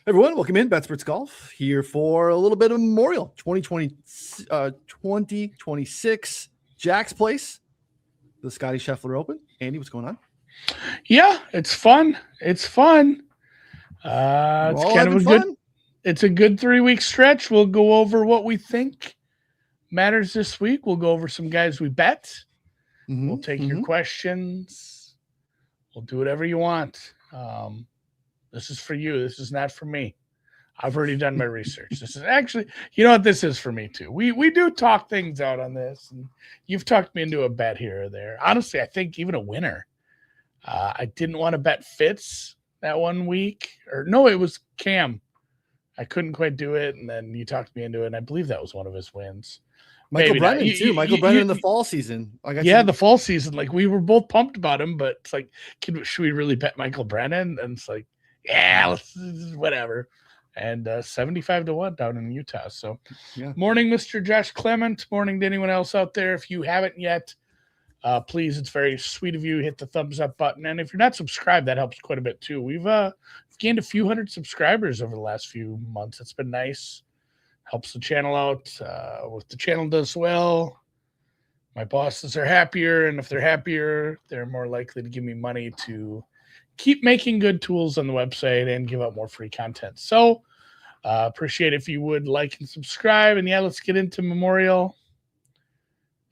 Everyone, welcome in. Betsperts Golf here for a little bit of Memorial 2026 Jack's Place, the Scotty Scheffler Open. Andy, what's going on? Yeah, it's fun. It's fun. It's kind of a good 3-week stretch. We'll go over what we think matters this week. We'll go over some guys we bet. We'll take your questions. We'll do whatever you want. This is for you. This is not for me. I've already done my research. This is actually, you know what? This is for me too. We do talk things out on this, and you've talked me into a bet here or there. Honestly, I think even a winner. I didn't want to bet Fitz that 1 week, or no, it was Cam. I couldn't quite do it, and then you talked me into it, and I believe that was one of his wins. Michael Brennan too. Michael Brennan in the fall season. The fall season. Like, we were both pumped about him, but it's like, should we really bet Michael Brennan? And it's like, yeah, whatever. And 75-1 down in Utah. So, Morning, Mr. Josh Clement. Morning to anyone else out there. If you haven't yet, please, it's very sweet of you. Hit the thumbs up button. And if you're not subscribed, that helps quite a bit too. We've gained a few hundred subscribers over the last few months. It's been nice. Helps the channel out. If the channel does well, my bosses are happier. And if they're happier, they're more likely to give me money to keep making good tools on the website and give out more free content. So appreciate if you would like and subscribe. And let's get into Memorial.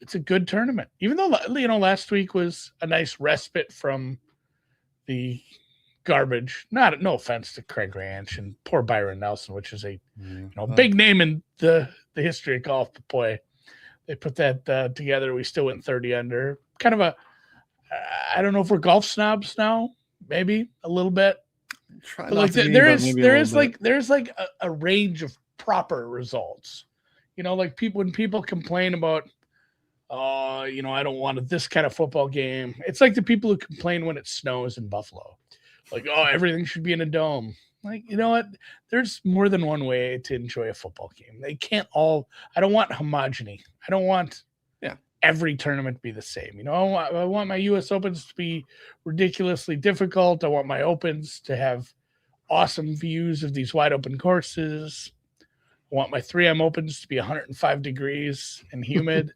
It's a good tournament, even though, last week was a nice respite from the garbage. No offense to Craig Ranch and poor Byron Nelson, which is a big name in the history of golf. But boy, they put that together. We still went 30 under. Kind of I don't know if we're golf snobs now. Maybe a little bit. There's a range of proper results. Like when people complain about, I don't want this kind of football game. It's like the people who complain when it snows in Buffalo. Like, everything should be in a dome. Like, you know what? There's more than one way to enjoy a football game. They can't all. I don't want homogeny. I don't want every tournament be the same. I want my U.S. Opens to be ridiculously difficult. I want my Opens to have awesome views of these wide open courses. I want my 3M Opens to be 105 degrees and humid.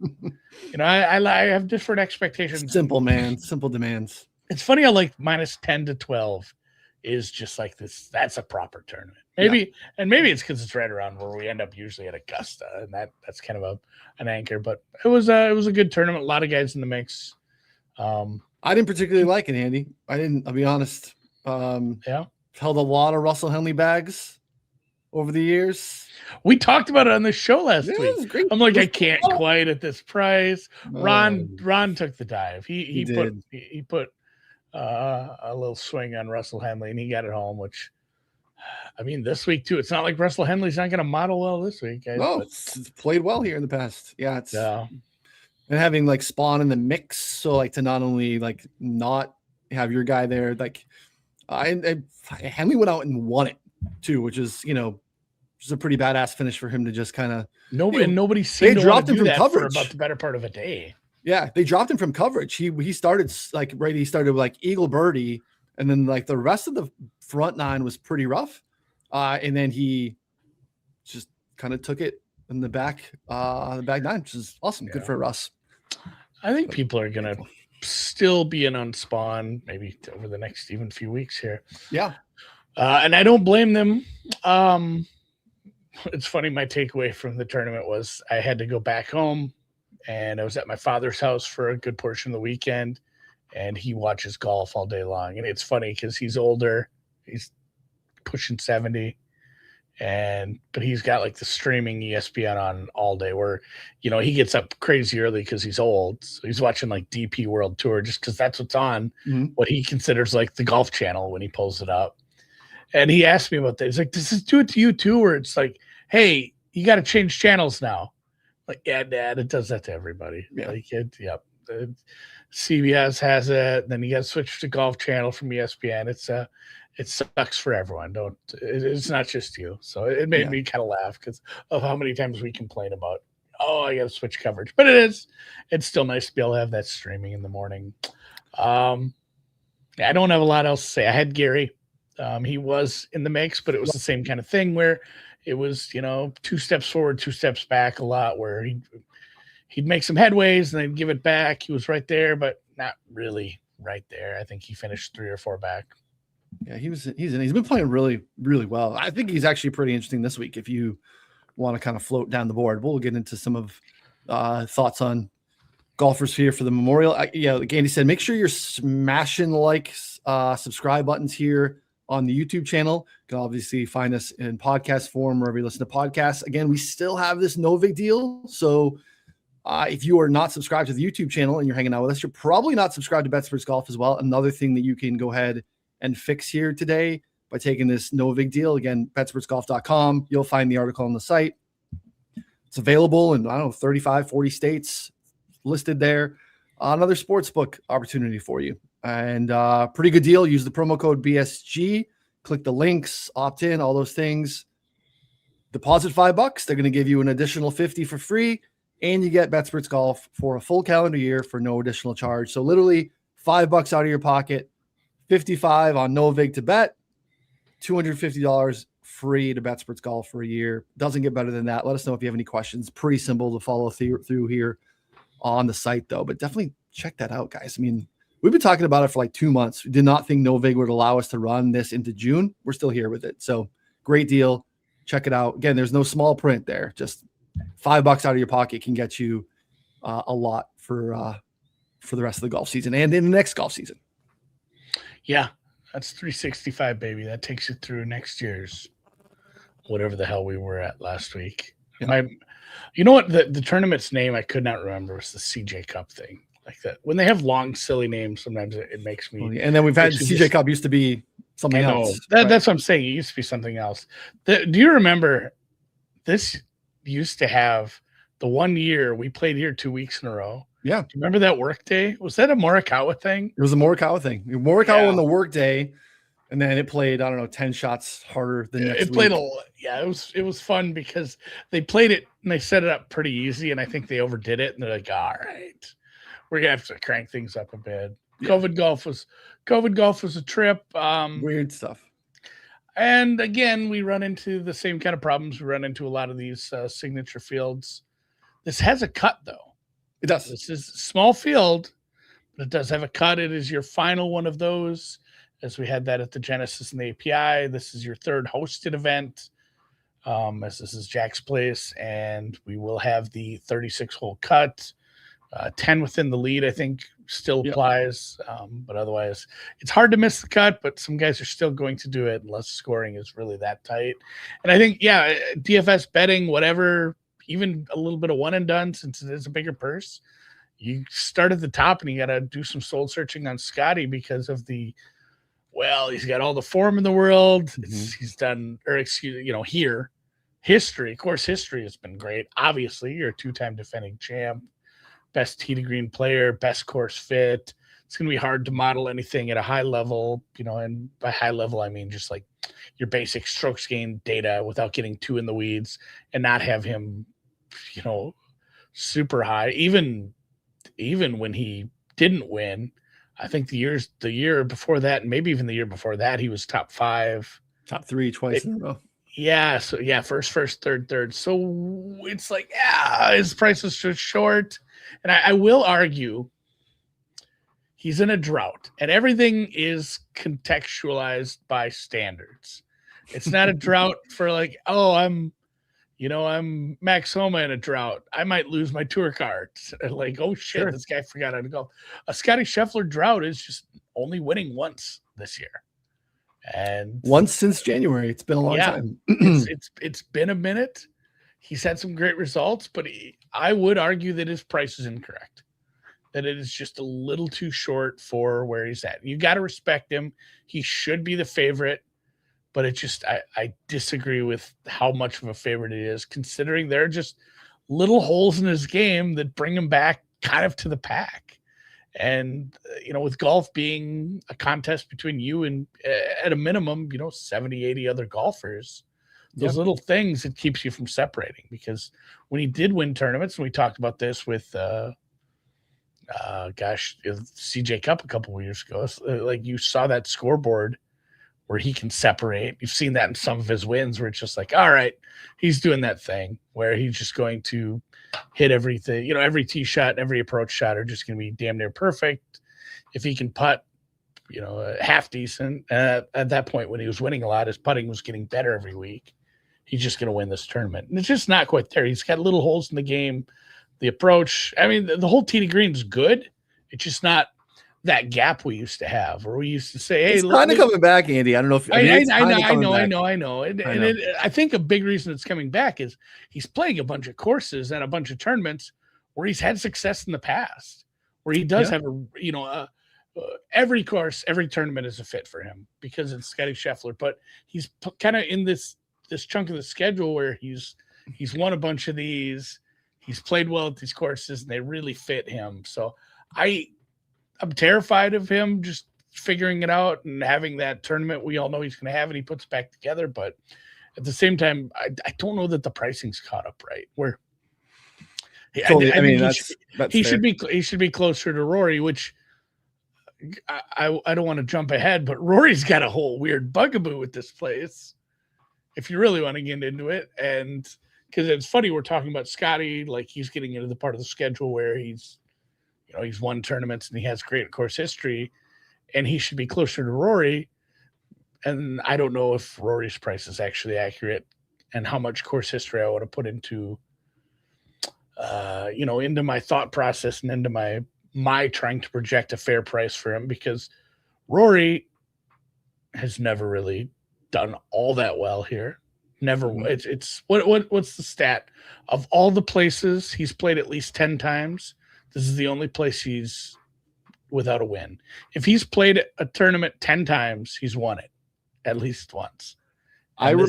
I have different expectations. Simple, man. Simple demands. It's funny how minus 10 to 12 is just like this. That's a proper tournament. Maybe it's because it's right around where we end up usually at Augusta, and that's kind of an anchor. But it was a good tournament. A lot of guys in the mix. I didn't particularly like it, Andy. I'll be honest. Held a lot of Russell Henley bags over the years. We talked about it on the show last week. I'm like, I can't quite at this price. Ron took the dive. He put a little swing on Russell Henley, and he got it home, which, this week too, it's not like Russell Henley's not going to model well this week, guys. No, it's played well here in the past. Yeah, and having Spaun in the mix, so to not only not have your guy there, Henley went out and won it too, which is just a pretty badass finish for him to just kind of nobody seemed to want to do that for about the better part of a day. Yeah, they dropped him from coverage. He started he started eagle birdie, and then the rest of the front nine was pretty rough, and then he just kind of took it in the back nine, which is awesome. Good for Russ. I think people are gonna still be in on Spaun maybe over the next even few weeks here. Yeah, and I don't blame them. It's funny. My takeaway from the tournament was I had to go back home. And I was at my father's house for a good portion of the weekend, and he watches golf all day long. And it's funny because he's older, he's pushing 70, but he's got the streaming ESPN on all day where, he gets up crazy early because he's old. So he's watching DP World Tour just because that's what's on, what he considers the golf channel when he pulls it up. And he asked me about that. He's like, does this do it to you too? Where it's hey, you got to change channels now. Yeah, Dad, it does that to everybody. Yeah. CBS has it. Then you got to switch to Golf Channel from ESPN. It sucks for everyone. It's not just you. So it made me kind of laugh because of how many times we complain about, I got to switch coverage. But it's still nice to be able to have that streaming in the morning. I don't have a lot else to say. I had Gary. He was in the mix, but it was the same kind of thing where it was, 2 steps forward, 2 steps back a lot, where he'd make some headways and then give it back. He was right there, but not really right there. I think he finished 3 or 4 back. Yeah, he's been playing really, really well. I think he's actually pretty interesting this week if you want to kind of float down the board. We'll get into some of thoughts on golfers here for the Memorial. Like Andy said, make sure you're smashing the likes, subscribe buttons here on the YouTube channel. You can obviously find us in podcast form wherever you listen to podcasts. Again, we still have this Novig deal. So if you are not subscribed to the YouTube channel and you're hanging out with us, you're probably not subscribed to Betsperts Golf as well. Another thing that you can go ahead and fix here today by taking this Novig deal. Again, betspertsgolf.com. You'll find the article on the site. It's available in, 35, 40 states listed there. Another sportsbook opportunity for you. And pretty good deal. Use the promo code BSG. Click the links, opt in, all those things. Deposit $5. They're going to give you an additional $50 for free. And you get Betsperts Golf for a full calendar year for no additional charge. So literally $5 out of your pocket, $55 on Novig to bet, $250 free to Betsperts Golf for a year. Doesn't get better than that. Let us know if you have any questions. Pretty simple to follow through here on the site, though. But definitely check that out, guys. I mean, we've been talking about it for like 2 months. We did not think Novig would allow us to run this into June. We're still here with it. So great deal. Check it out. Again, there's no small print there. Just $5 out of your pocket can get you a lot for the rest of the golf season and in the next golf season. Yeah, that's 365, baby. That takes you through next year's whatever the hell we were at last week. Yeah. You know what? The tournament's name I could not remember was the CJ Cup thing. Like that. When they have long, silly names, sometimes it makes me. And then we've had CJ Cup used to be something else. Right? That's what I'm saying. It used to be something else. Do you remember this used to have the one year we played here 2 weeks in a row? Yeah. Do you remember that work day? Was that a Morikawa thing? It was a Morikawa thing. Morikawa on the work day, and then it played, 10 shots harder than next week. It played it was fun because they played it and they set it up pretty easy, and I think they overdid it, and they're like, all right, we're gonna have to crank things up a bit. Yeah. COVID golf was a trip. Weird stuff. And again, we run into the same kind of problems we run into a lot of these signature fields. This has a cut, though. It does. This is a small field, but it does have a cut. It is your final one of those, as we had that at the Genesis and the API. This is your third hosted event, as this is Jack's Place, and we will have the 36-hole cut. 10 within the lead, I think, still applies. But otherwise, it's hard to miss the cut, but some guys are still going to do it unless scoring is really that tight. And I think, DFS betting, whatever, even a little bit of one and done, since it is a bigger purse, you start at the top and you got to do some soul searching on Scotty because of he's got all the form in the world. Mm-hmm. He's done, history. Course history has been great. Obviously, you're a 2-time defending champ, best tee to green player, best course fit. It's going to be hard to model anything at a high level, and by high level, I mean just like your basic strokes gain data without getting too in the weeds and not have him, super high. Even when he didn't win, I think the year before that, and maybe even the year before that, he was top 5, top 3 twice in a row. Yeah. So first, third. So it's like, his price is just short. And I will argue he's in a drought and everything is contextualized by standards. It's not a drought for like, I'm Max Homa in a drought. I might lose my tour cards. Like, oh shit, sure. This guy forgot how to golf. A Scotty Scheffler drought is just only winning once this year. And once since January. It's been a long time. it's been a minute. He's had some great results, but I would argue that his price is incorrect. That it is just a little too short for where he's at. You got to respect him. He should be the favorite, but it just I disagree with how much of a favorite it is, considering there are just little holes in his game that bring him back kind of to the pack. And, with golf being a contest between you and, at a minimum, 70, 80 other golfers, those little things, it keeps you from separating. Because when he did win tournaments, and we talked about this with, CJ Cup a couple of years ago, like you saw that scoreboard where he can separate. You've seen that in some of his wins where it's just like, all right, he's doing that thing where he's just going to hit everything. Every tee shot and every approach shot are just going to be damn near perfect. If he can putt, half decent. At that point, when he was winning a lot, his putting was getting better every week. He's just going to win this tournament. And it's just not quite there. He's got little holes in the game. The approach, I mean, the whole tee to green is good. It's just not that gap we used to have, where we used to say, "Hey, it's kind of coming back, Andy." I don't know if I know. And I think a big reason it's coming back is he's playing a bunch of courses and a bunch of tournaments where he's had success in the past, where he does have every course, every tournament is a fit for him because it's Scotty Scheffler. But he's kind of in this chunk of the schedule where he's won a bunch of these, he's played well at these courses, and they really fit him. So I'm terrified of him just figuring it out and having that tournament we all know he's going to have, and he puts it back together. But at the same time, I don't know that the pricing's caught up right. Where he should be closer to Rory, which I don't want to jump ahead, but Rory's got a whole weird bugaboo with this place, if you really want to get into it. And because it's funny, we're talking about Scotty, like he's getting into the part of the schedule where he's won tournaments and he has great course history, and he should be closer to Rory. And I don't know if Rory's price is actually accurate and how much course history I want to put into, into my thought process and into my trying to project a fair price for him, because Rory has never really done all that well here. Never. It's what's the stat of all the places he's played at least 10 times? This is the only place he's without a win. If he's played a tournament 10 times, he's won it at least once. And I don't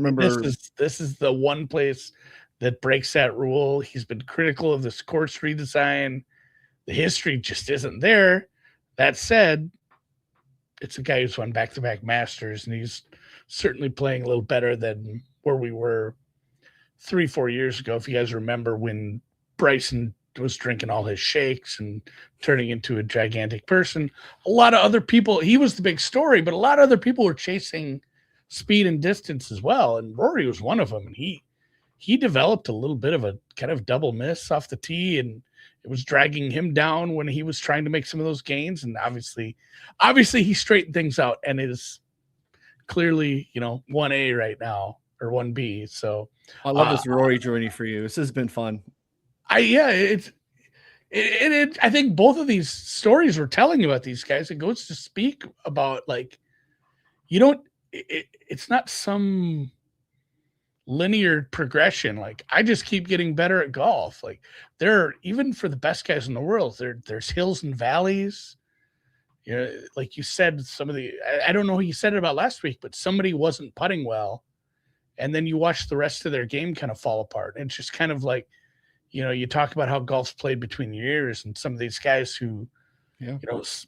remember. This is the one place that breaks that rule. He's been critical of this course redesign. The history just isn't there. That said, it's a guy who's won back-to-back Masters, and he's certainly playing a little better than where we were 3-4 years ago. If you guys remember when Bryson was drinking all his shakes and turning into a gigantic person, a lot of other people, he was the big story, but a lot of other people were chasing speed and distance as well. And Rory was one of them. And he developed a little bit of a kind of double miss off the tee, and it was dragging him down when he was trying to make some of those gains. And obviously he straightened things out and is clearly, 1A right now, or 1B. So I love this Rory journey for you. This has been fun. I think both of these stories we're telling about these guys, it goes to speak about, like, it's not some linear progression. Like, I just keep getting better at golf. Like, even for the best guys in the world, there's hills and valleys. Like you said, I don't know who you said it about last week, but somebody wasn't putting well, and then you watch the rest of their game kind of fall apart. And it's just kind of like, you talk about how golf's played between your ears, and some of these guys who,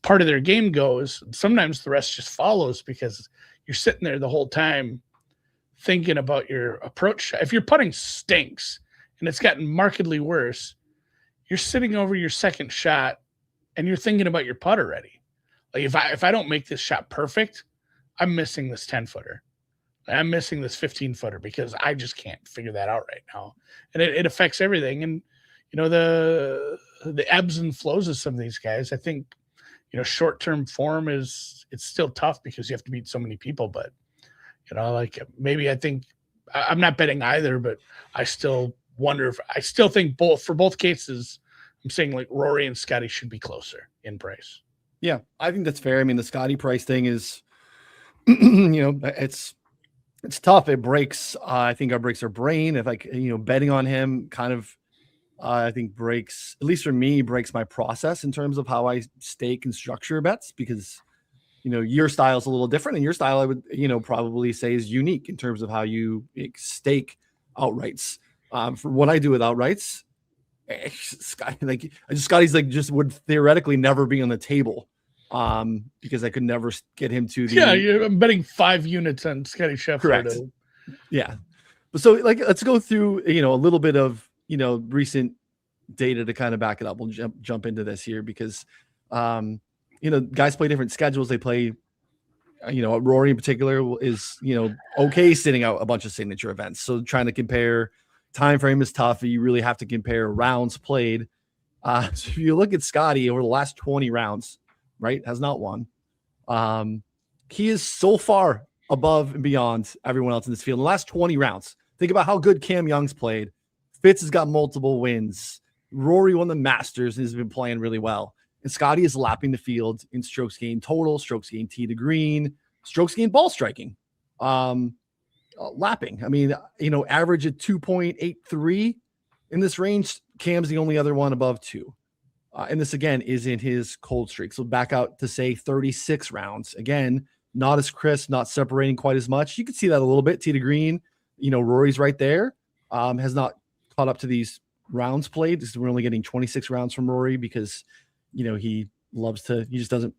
part of their game goes, sometimes the rest just follows, because you're sitting there the whole time thinking about your approach. If your putting stinks and it's gotten markedly worse, you're sitting over your second shot and you're thinking about your putt already. Like, if I don't make this shot perfect, I'm missing this 10-footer. I'm missing this 15-footer because I just can't figure that out right now. And it affects everything. And, the ebbs and flows of some of these guys, I think, short-term form it's still tough because you have to beat so many people. But, maybe I think I'm not betting either, but I still wonder I still think for both cases, I'm saying like Rory and Scotty should be closer in price. Yeah, I think that's fair. I mean, the Scotty price thing is, it's tough. It breaks. I think it breaks our brain. If betting on him kind of, I think breaks, at least for me, breaks my process in terms of how I stake and structure bets, because, your style is a little different, and your style, I would, probably say, is unique in terms of how you stake outrights. For what I do with outrights, Scotty's just would theoretically never be on the table. Because I could never get him to the. I'm betting 5 units on Scotty Scheffler. Correct. Yeah. So let's go through, a little bit of, recent data to kind of back it up. We'll jump into this here because, guys play different schedules. They play Rory in particular is, okay sitting out a bunch of signature events. So trying to compare time frame is tough. You really have to compare rounds played. So if you look at Scotty over the last 20 rounds, right, has not won. He is so far above and beyond everyone else in this field. In the last 20 rounds, think about how good Cam Young's played. Fitz has got multiple wins. Rory won the Masters and has been playing really well. And Scotty is lapping the field in strokes gained total, strokes gained tee to green, strokes gained ball striking, lapping. I mean, average at 2.83 in this range. Cam's the only other one above 2. And this, again, is in his cold streak. So back out to, say, 36 rounds. Again, not as crisp, not separating quite as much. You can see that a little bit. Tee to green, Rory's right there. Has not caught up to these rounds played. We're only getting 26 rounds from Rory because, he just doesn't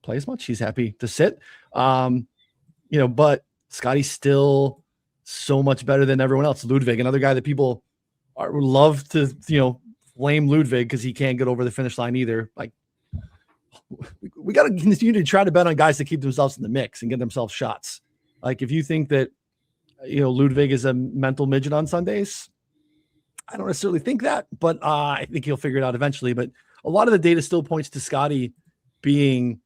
play as much. He's happy to sit. But Scotty's still so much better than everyone else. Ludwig, another guy that people love to, blame Ludwig because he can't get over the finish line either. Like, we got to continue to try to bet on guys to keep themselves in the mix and get themselves shots. Like, if you think that, Ludwig is a mental midget on Sundays, I don't necessarily think that, but I think he'll figure it out eventually. But a lot of the data still points to Scotty being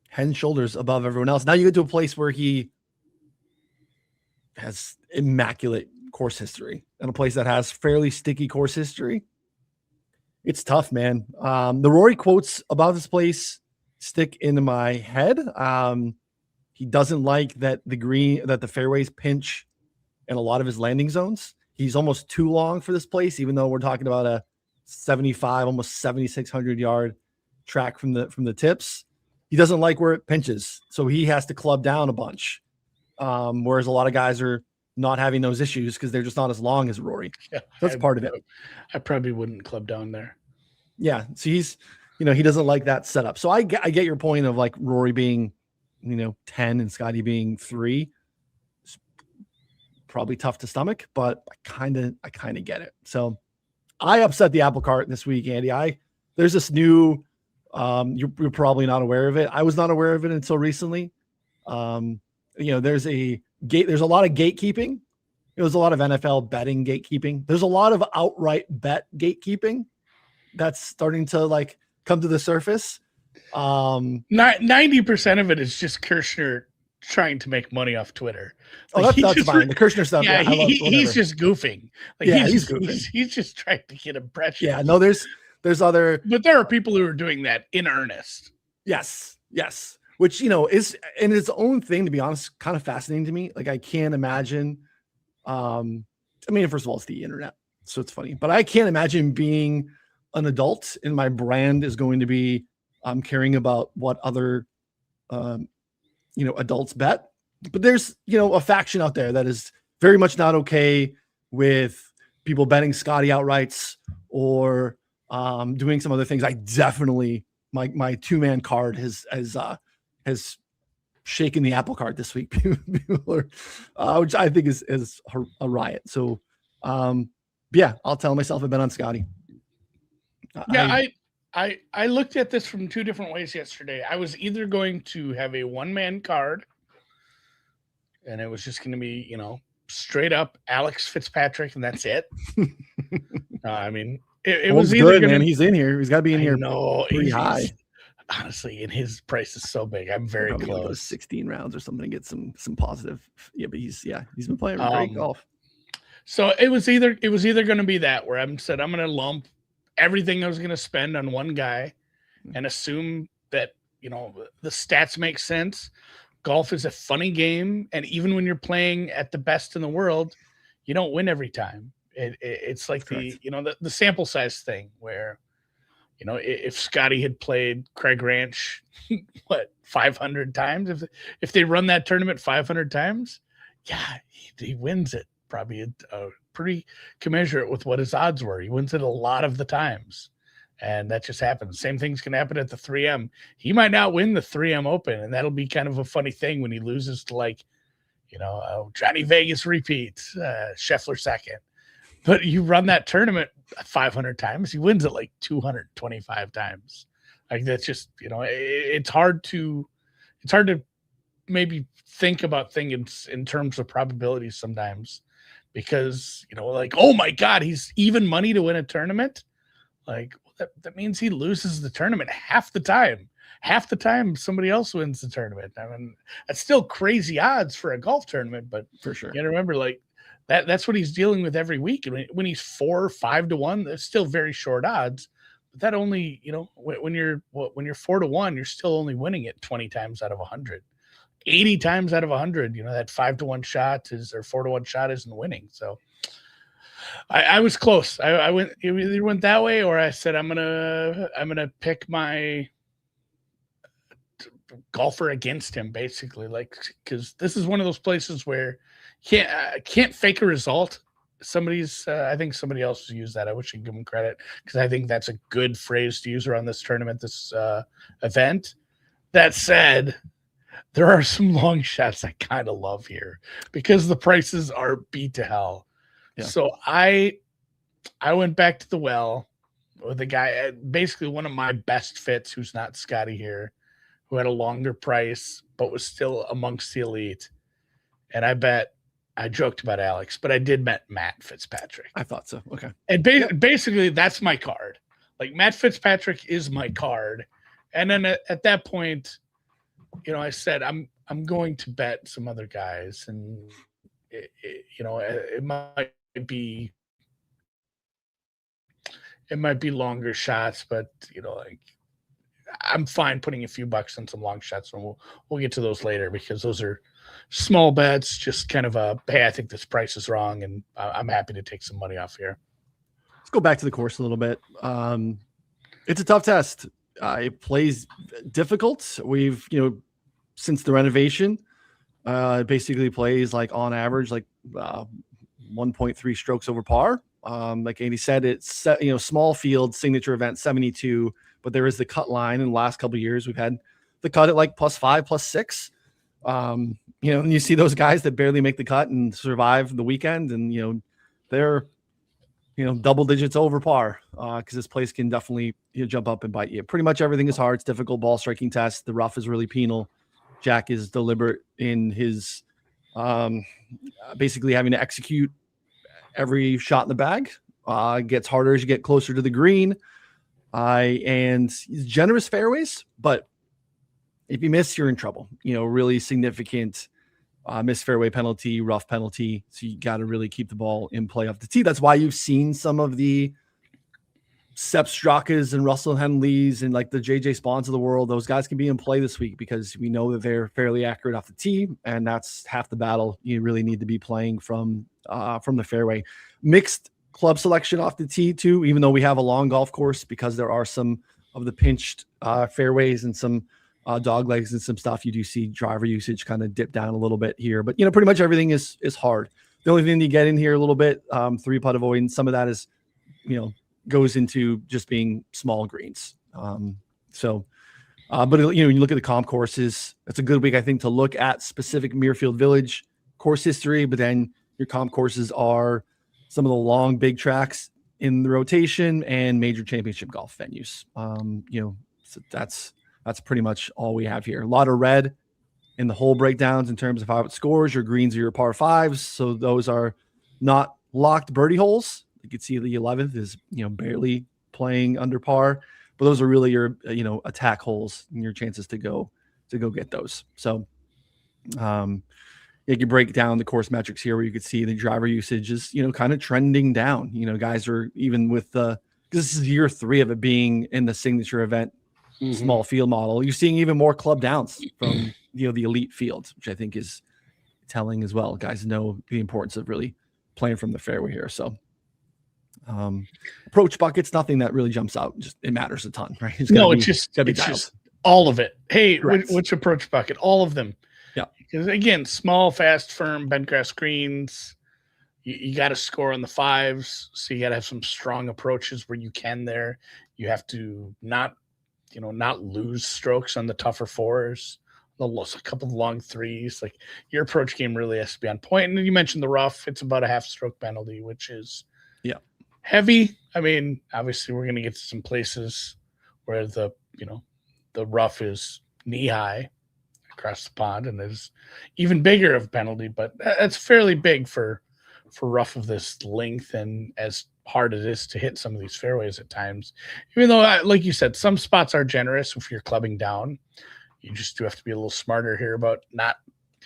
head and shoulders above everyone else. Now you get to a place where he has immaculate course history and a place that has fairly sticky course history. It's tough, man. The Rory quotes about this place stick into my head. He doesn't like that the fairways pinch in a lot of his landing zones. He's almost too long for this place, even though we're talking about a 75, almost 7,600 yard track from the tips. He doesn't like where it pinches, so he has to club down a bunch. Whereas a lot of guys are not having those issues because they're just not as long as Rory. Yeah, that's part of it. I probably wouldn't club down there. Yeah, so he's, he doesn't like that setup. So I get your point of like Rory being, 10 and Scotty being 3. It's probably tough to stomach, but I kind of get it. So I upset the apple cart this week, Andy. There's this new, you're probably not aware of it. I was not aware of it until recently. There's a lot of gatekeeping. There's a lot of NFL betting gatekeeping. There's a lot of outright bet gatekeeping that's starting to come to the surface. 90% of it is just Kirshner trying to make money off Twitter. That's fine. The Kirshner stuff. Yeah, he's just goofing. He's goofing. He's just trying to get impressions. Yeah, no, there's other, but there are people who are doing that in earnest. Yes. Which, is in its own thing, to be honest, kind of fascinating to me. Like, I can't imagine. First of all, it's the internet, so it's funny, but I can't imagine being an adult and my brand is going to be caring about what other, adults bet. But there's, a faction out there that is very much not okay with people betting Scotty outrights or doing some other things. I definitely, my 2-man card has shaken the apple cart this week. People are, which I think is a riot. So, I'll tell myself I bet on Scotty. I looked at this from 2 different ways yesterday. I was either going to have a 1-man card, and it was just going to be, straight up Alex Fitzpatrick, and that's it. It was either good, man. He's in here. He's got to be in here. No, pretty high. Honestly, and his price is so big. I'm very close. Go to 16 rounds or something to get some positive. Yeah, but he's been playing great golf. So it was either going to be that where I'm going to lump everything I was going to spend on one guy and assume that, the stats make sense. Golf is a funny game. And even when you're playing at the best in the world, you don't win every time. It's like the sample size thing where, if Scotty had played Craig Ranch, 500 times, if they run that tournament 500 times, yeah, he wins it. Probably pretty commensurate with what his odds were. He wins it a lot of the times, and that just happens. Same things can happen at the 3M. He might not win the 3M Open, and that'll be kind of a funny thing when he loses to Johnny Vegas repeat, Scheffler second. But you run that tournament 500 times, he wins it 225 times. That's just, it's hard to maybe think about things in terms of probabilities sometimes, because, like, oh my God, he's even money to win a tournament. Like, that means he loses the tournament half the time. Half the time somebody else wins the tournament. I mean, that's still crazy odds for a golf tournament, but For sure. you got to remember, like, that's what he's dealing with every week. And when he's 4 or 5 to 1, that's still very short odds. But that only, when you're 4 to 1, you're still only winning it 20 times out of 100. 80 times out of 100, that 5 to 1 shot or 4 to 1 shot isn't winning. So I was close. I went, it either went that way, or I said, I'm gonna pick my golfer against him, basically, like, because this is one of those places where you can't fake a result. I think somebody else used that. I wish I could give them credit, because I think that's a good phrase to use around this tournament, this event. That said, there are some long shots I kind of love here because the prices are beat to hell. Yeah. So I went back to the well with a guy, basically one of my best fits, who's not Scotty here, who had a longer price but was still amongst the elite. And I joked about Alex, but I did met Matt Fitzpatrick. I thought so. Okay. And basically that's my card. Like, Matt Fitzpatrick is my card. And then at that point, I said, I'm going to bet some other guys, and it might be longer shots, but like, I'm fine putting a few bucks on some long shots, and we'll get to those later, because those are small bets, just kind of hey, I think this price is wrong, and I'm happy to take some money off here. Let's go back to the course a little bit. It's a tough test. It plays difficult. We've, since the renovation, it basically plays like on average, like 1.3 strokes over par. Like Andy said, it's, small field signature event 72, but there is the cut line. In the last couple of years, we've had the cut at like +5, +6. And you see those guys that barely make the cut and survive the weekend, and, they're, double digits over par, because this place can definitely jump up and bite you. Pretty much everything is hard. It's difficult ball striking test. The rough is really penal. Jack is deliberate in his basically having to execute every shot in the bag. Gets harder as you get closer to the green. And generous fairways, but if you miss, you're in trouble. Really significant missed fairway penalty, rough penalty. So you got to really keep the ball in play off the tee. That's why you've seen some of the Sepp Strakas and Russell Henleys and like the JJ Spawns of the world. Those guys can be in play this week because we know that they're fairly accurate off the tee, and that's half the battle. You really need to be playing from the fairway. Mixed club selection off the tee too, even though we have a long golf course, because there are some of the pinched fairways and some dog legs and some stuff. You do see driver usage kind of dip down a little bit here, but pretty much everything is hard. The only thing you get in here a little bit, 3-putt avoidance, some of that is, goes into just being small greens. But when you look at the comp courses, it's a good week, I think, to look at specific Muirfield Village course history, but then your comp courses are some of the long big tracks in the rotation and major championship golf venues. So that's pretty much all we have here. A lot of red in the hole breakdowns in terms of how it scores. Your greens are your par 5s. So those are not locked birdie holes. You can see the 11th is, barely playing under par, but those are really your, attack holes and your chances to go get those. So, you can break down the course metrics here where you could see the driver usage is, kind of trending down. Guys are even with because this is year 3 of it being in the signature event, small field model. You're seeing even more club downs from, the elite field, which I think is telling as well. Guys know the importance of really playing from the fairway here. So, approach buckets, nothing that really jumps out. Just it matters a ton, right? It's just all of it. Hey, which approach bucket? All of them. Yeah. Because again, small, fast, firm, bent grass greens. You got to score on the 5s, so you got to have some strong approaches where you can. There, you have to not lose strokes on the tougher 4s. A couple of long 3s. Like, your approach game really has to be on point. And you mentioned the rough; it's about a half stroke penalty, which is heavy. I mean, obviously, we're going to get to some places where the rough is knee high. across the pond, and there's even bigger of penalty, but that's fairly big for rough of this length and as hard it is to hit some of these fairways at times. Even though, like you said, some spots are generous if you're clubbing down. You just do have to be a little smarter here about not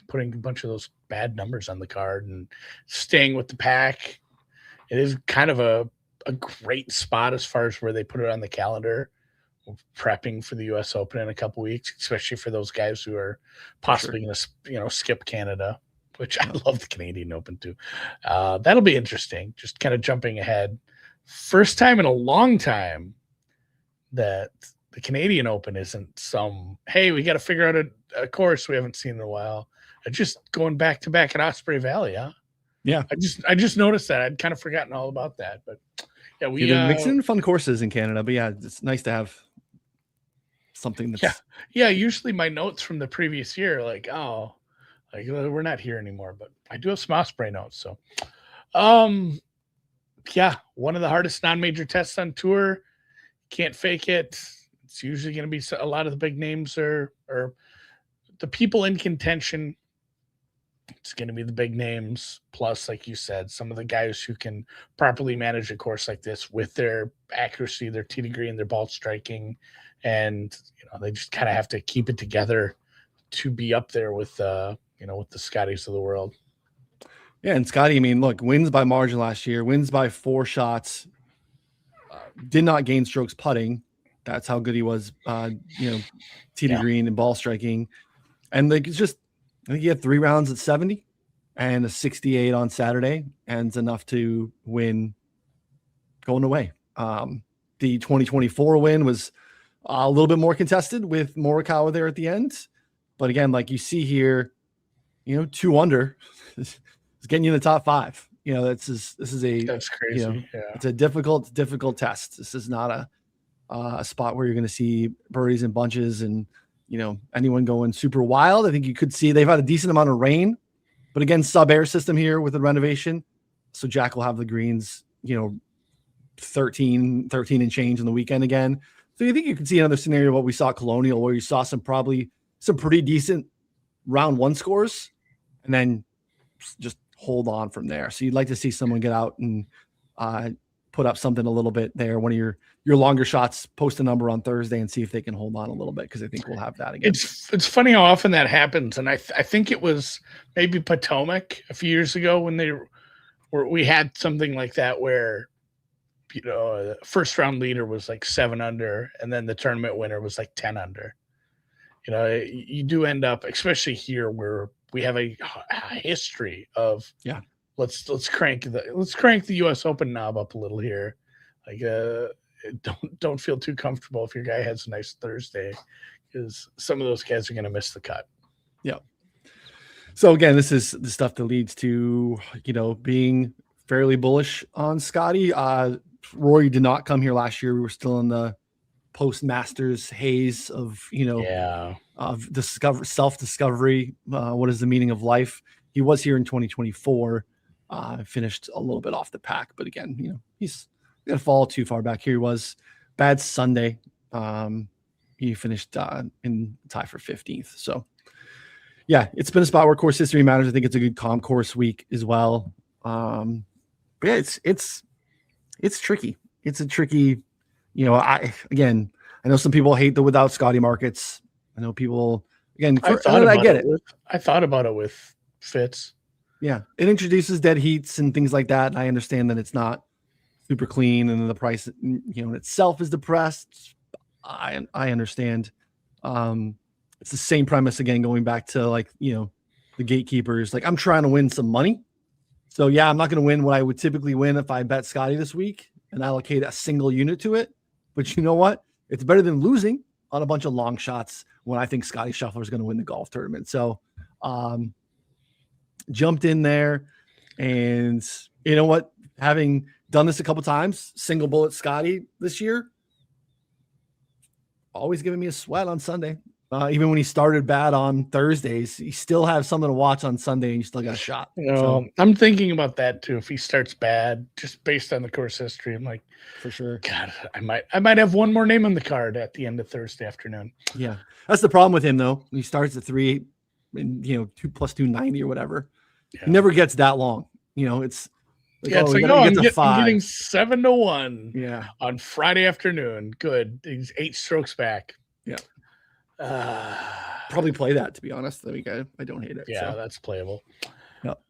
putting a bunch of those bad numbers on the card and staying with the pack. It is kind of a great spot as far as where they put it on the calendar, prepping for the U.S. Open in a couple weeks, especially for those guys who are possibly going to, skip Canada, which I love the Canadian Open too. That'll be interesting. Just kind of jumping ahead. First time in a long time that the Canadian Open isn't some, hey, we got to figure out a course we haven't seen in a while. Just going back to back at Osprey Valley, huh? Yeah. I just noticed that. I'd kind of forgotten all about that. But yeah, we mixing fun courses in Canada. But yeah, it's nice to have something that's yeah. Usually my notes from the previous year, we're not here anymore, but I do have some Osprey notes. So one of the hardest non-major tests on tour. Can't fake it. It's usually going to be a lot of the big names or the people in contention. It's going to be the big names, plus, like you said, some of the guys who can properly manage a course like this with their accuracy, their tee degree, and their ball striking. And, they just kind of have to keep it together to be up there with, with the Scotties of the world. Yeah, and Scotty, look, wins by margin last year, wins by 4 shots, did not gain strokes putting. That's how good he was, tee degree and ball striking. And it's just, I think he had 3 rounds at 70 and a 68 on Saturday, and it's enough to win going away. The 2024 win was a little bit more contested with Morikawa there at the end. But again, like you see here, 2 under is getting you in the top 5. That's crazy. It's a difficult test. This is not a spot where you're going to see birdies in bunches and, anyone going super wild. I think you could see they've had a decent amount of rain, but again, sub-air system here with the renovation. So Jack will have the greens, 13 and change on the weekend again. So you think you could see another scenario of what we saw at Colonial, where you saw some pretty decent round 1 scores and then just hold on from there. So you'd like to see someone get out and put up something a little bit there. One of your longer shots, post a number on Thursday and see if they can hold on a little bit, because I think we'll have that again. It's funny how often that happens, and I think it was maybe Potomac a few years ago when we had something like that where the first round leader was like 7 under, and then the tournament winner was like 10 under. You do end up, especially here where we have a history of let's crank the U.S. Open knob up a little here. Don't feel too comfortable if your guy has a nice Thursday, because some of those guys are going to miss the cut. Yeah. So again, this is the stuff that leads to, being fairly bullish on Scotty. Rory did not come here last year. We were still in the post-Masters haze of, of self-discovery. What is the meaning of life? He was here in 2024, finished a little bit off the pack, but again, he's going to fall too far back. Here he was, bad Sunday. He finished in tie for 15th. So yeah, it's been a spot where course history matters. I think it's a good comp course week as well. But yeah, it's tricky. It's a tricky, I know some people hate the without Scotty markets. I know people, again, I get it. I thought about it with Fitz. Yeah. It introduces dead heats and things like that. And I understand that it's not super clean and the price, in itself is depressed. I understand. It's the same premise again, going back to the gatekeepers. I'm trying to win some money. So yeah, I'm not going to win what I would typically win if I bet Scotty this week and allocate a single unit to it. But you know what? It's better than losing on a bunch of long shots when I think Scotty Scheffler is going to win the golf tournament. So jumped in there, and you know what? Having done this a couple times, single bullet Scotty this year, always giving me a sweat on Sunday. Even when he started bad on Thursdays, you still have something to watch on Sunday, and you still got a shot. So. I'm thinking about that too. If he starts bad, just based on the course history, I'm like, for sure. God, I might have one more name on the card at the end of Thursday afternoon. Yeah, that's the problem with him though. He starts at 3, and 2 + 290 or whatever. Yeah. He never gets that long. It's like, it's like, I'm getting 7-1. Yeah, on Friday afternoon. Good, he's 8 strokes back. Yeah. Probably play that, to be honest. I don't hate it. Yeah, so. That's playable. Yep.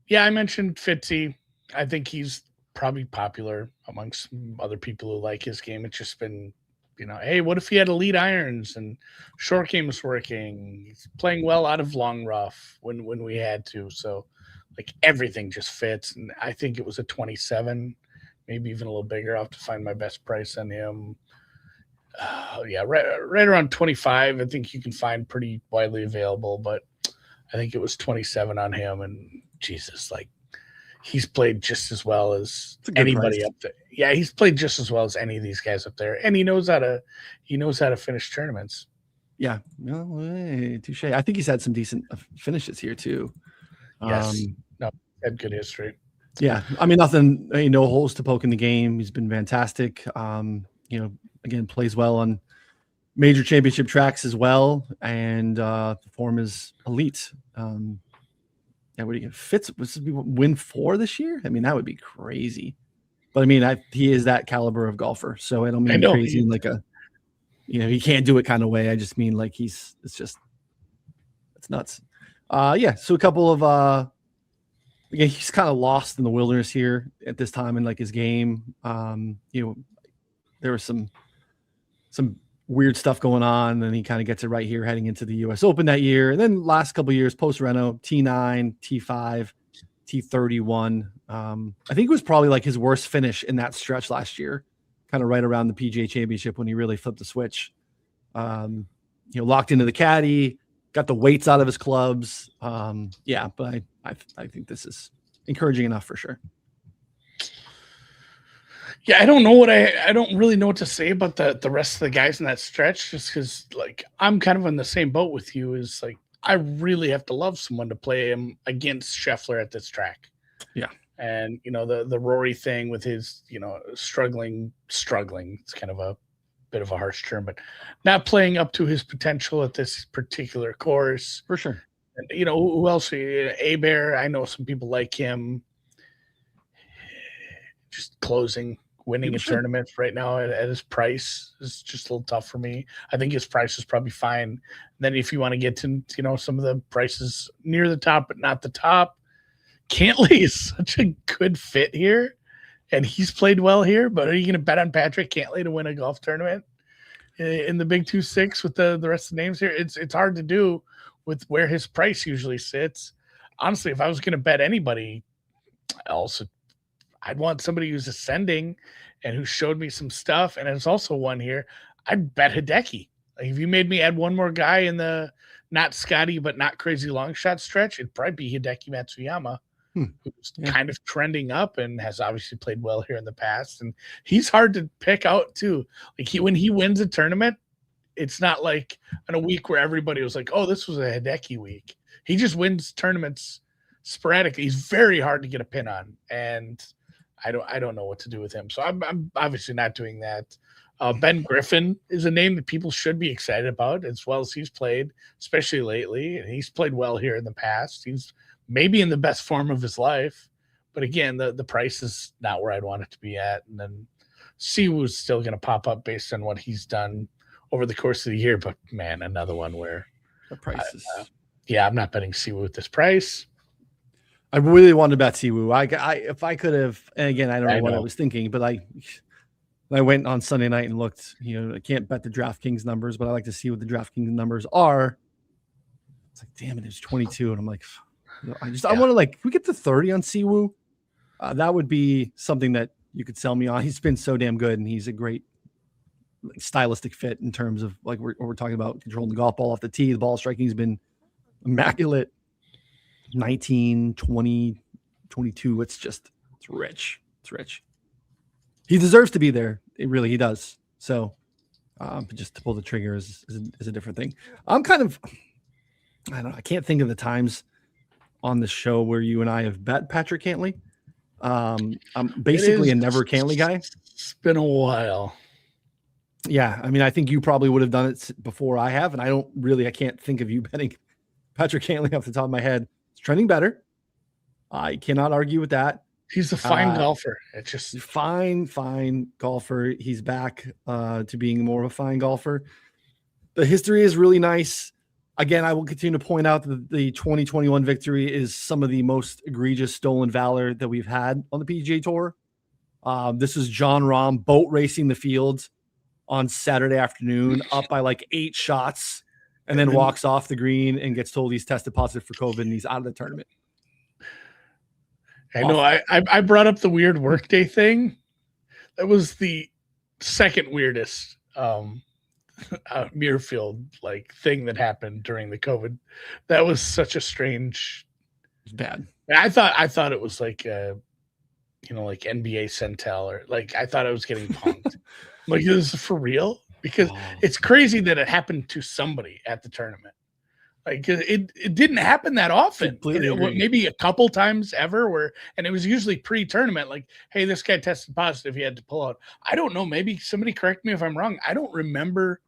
Yeah, I mentioned Fitzy. I think he's probably popular amongst other people who like his game. It's just been, hey, what if he had elite irons and short game was working? He's playing well out of long rough when we had to. So, like, everything just fits. And I think it was a 27, maybe even a little bigger. I'll have to find my best price on him. Right around 25. I think you can find pretty widely available, but I think it was 27 on him. And Jesus, like, he's played just as well as anybody up there. Yeah, he's played just as well as any of these guys up there, and he knows how to finish tournaments. Yeah, touche. I think he's had some decent finishes here too. Yes, had good history. Yeah, I mean, nothing, no holes to poke in the game. He's been fantastic. Again, plays well on major championship tracks as well, and the form is elite. What do you get? Fitz was win 4 this year? I mean, that would be crazy. But I mean, he is that caliber of golfer, so I don't mean crazy in like a, he can't do it kind of way. I just mean like it's nuts. So a couple of he's kind of lost in the wilderness here at this time in like his game. There was some weird stuff going on, and he kind of gets it right here heading into the US Open that year. And then last couple of years post Reno, T9, T5, T31. I think it was probably like his worst finish in that stretch last year, kind of right around the PGA Championship when he really flipped the switch. Locked into the caddy, got the weights out of his clubs. But I think this is encouraging enough for sure. Yeah, I don't really know what to say about the rest of the guys in that stretch, just because like I'm kind of in the same boat with you. Is like I really have to love someone to play him against Scheffler at this track. Yeah, and the Rory thing with his struggling. It's kind of a bit of a harsh term, but not playing up to his potential at this particular course for sure. And, who else? A-Bear. I know some people like him. Just winning a tournament right now at his price is just a little tough for me. I think his price is probably fine. And then if you want to get to, some of the prices near the top, but not the top, Cantlay is such a good fit here. And he's played well here, but are you going to bet on Patrick Cantlay to win a golf tournament in the Big 2-6 with the rest of the names here? It's hard to do with where his price usually sits. Honestly, if I was going to bet anybody else, I'd want somebody who's ascending and who showed me some stuff. And there's also one here. I'd bet Hideki. Like if you made me add one more guy in the not Scotty, but not crazy long shot stretch, it'd probably be Hideki Matsuyama, who's kind of trending up and has obviously played well here in the past. And he's hard to pick out too. Like when he wins a tournament, it's not like on a week where everybody was like, oh, this was a Hideki week. He just wins tournaments sporadically. He's very hard to get a pin on. And I don't know what to do with him. So I'm obviously not doing that. Ben Griffin is a name that people should be excited about as well as he's played, especially lately. And he's played well here in the past. He's maybe in the best form of his life. But again, the price is not where I'd want it to be at. And then Siwoo's still going to pop up based on what he's done over the course of the year. But, man, another one where the price is. I'm not betting Siwoo at this price. I really wanted to bet Siwoo. If I could have, and again, I don't know what I was thinking, but I went on Sunday night and looked. I can't bet the DraftKings numbers, but I like to see what the DraftKings numbers are. It's like, damn it, it's 22, and I'm like, I want to if we get to 30 on Siwoo, that would be something that you could sell me on. He's been so damn good, and he's a great stylistic fit in terms of like we're talking about controlling the golf ball off the tee. The ball striking has been immaculate. 19, 20, 22. It's rich. It's rich. He deserves to be there. He does. So But just to pull the trigger is a different thing. I'm kind of, I don't know. I can't think of the times on the show where you and I have bet Patrick Cantlay. I'm basically a never Cantlay guy. It's been a while. Yeah, I mean, I think you probably would have done it before I have, and I can't think of you betting Patrick Cantlay off the top of my head. It's trending better. I cannot argue with that. He's a fine golfer. It's just fine golfer. He's back to being more of a fine golfer. The history is really nice. Again, I will continue to point out that the 2021 victory is some of the most egregious stolen valor that we've had on the PGA Tour. This is Jon Rahm boat racing the field on Saturday afternoon, up by like 8 shots, and then walks off the green and gets told he's tested positive for COVID and he's out of the tournament. I know. I brought up the weird workday thing. That was the second weirdest Muirfield thing that happened during the COVID. That was such a strange. It's bad. I thought it was like NBA Centel or I thought I was getting punked. Like, this is for real? Because it's crazy that it happened to somebody at the tournament. Like, it didn't happen that often. Maybe a couple times ever and it was usually pre-tournament. Like, hey, this guy tested positive. He had to pull out. I don't know. Maybe somebody correct me if I'm wrong. I don't remember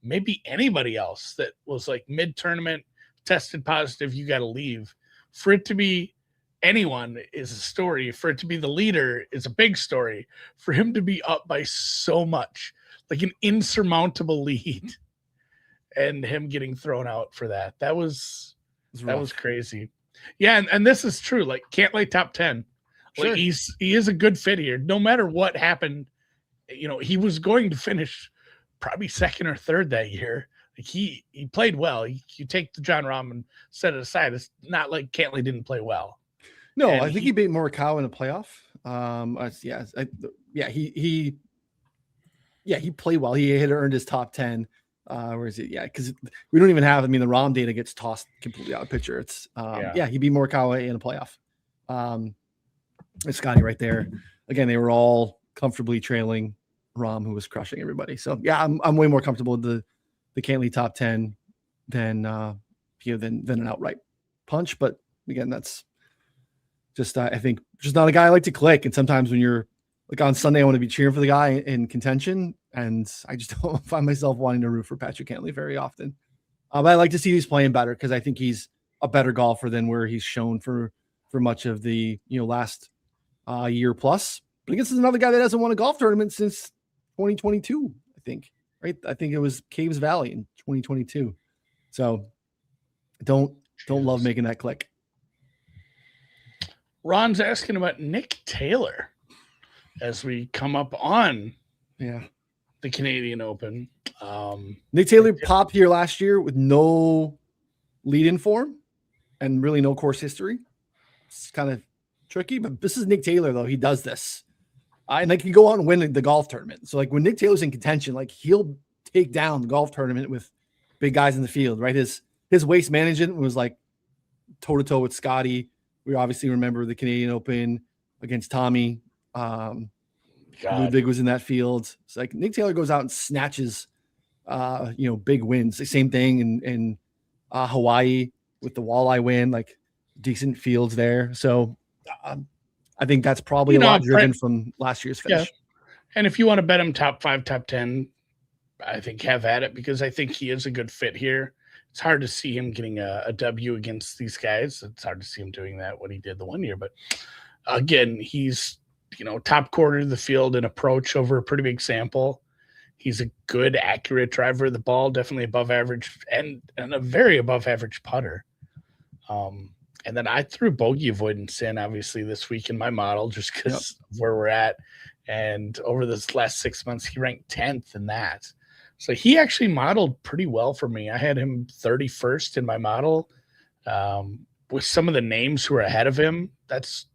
maybe anybody else that was like mid-tournament tested positive. You got to leave. For it to be anyone is a story. For it to be the leader is a big story. For him to be up by so much, like an insurmountable lead, and him getting thrown out for that. That was crazy. Yeah, and this is true. Like, Cantlay top 10. Like, he is a good fit here. No matter what happened, he was going to finish probably second or third that year. Like, he played well. You take the Jon Rahm and set it aside. It's not like Cantlay didn't play well. No, and I think he beat Morikawa in a playoff. He played well. He had earned his top 10. Where is it? Yeah, because we don't even have. I mean, the ROM data gets tossed completely out of picture. It's he beat Morikawa in a playoff. It's Scotty right there. Again, they were all comfortably trailing ROM, who was crushing everybody. So yeah, I'm way more comfortable with the Cantlay top 10 than an outright punch. But again, that's just I think just not a guy I like to click. And sometimes when you're like on Sunday, I want to be cheering for the guy in contention, and I just don't find myself wanting to root for Patrick Cantlay very often. But I like to see he's playing better because I think he's a better golfer than where he's shown for much of the last year plus. But I guess there's another guy that hasn't won a golf tournament since 2022. I think, right? I think it was Caves Valley in 2022. So don't love making that click. Ron's asking about Nick Taylor as we come up on the Canadian Open. Nick Taylor popped here last year with no lead-in form and really no course history. It's kind of tricky, but this is Nick Taylor, though. He does this. And he can go out and win the golf tournament. So like when Nick Taylor's in contention, like he'll take down the golf tournament with big guys in the field, right? His waste management was like toe-to-toe with Scotty. We obviously remember the Canadian Open against Tommy. Ludwig was in that field. It's like Nick Taylor goes out and snatches, big wins. The same thing in Hawaii with the walleye win, like decent fields there. So I think that's probably a lot driven from last year's finish. Yeah. And if you want to bet him top 5, top 10, I think have at it, because I think he is a good fit here. It's hard to see him getting a W against these guys. It's hard to see him doing that, what he did the one year. But again, he's top quarter of the field in approach over a pretty big sample. He's a good, accurate driver of the ball, definitely above average, and a very above average putter. And then I threw bogey avoidance in, obviously, this week in my model just because of where we're at. And over this last 6 months, he ranked 10th in that. So he actually modeled pretty well for me. I had him 31st in my model. With some of the names who are ahead of him, that's